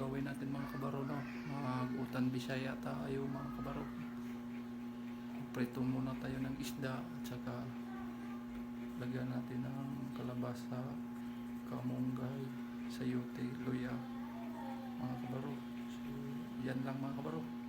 gagawin natin mga kabaro, no? Mag-utan bisaya tayo mga kabaro. Prito muna tayo ng isda at saka lagyan natin ng kalabasa, kamunggay, sayote, luya mga kabaro. So yan lang mga kabaro.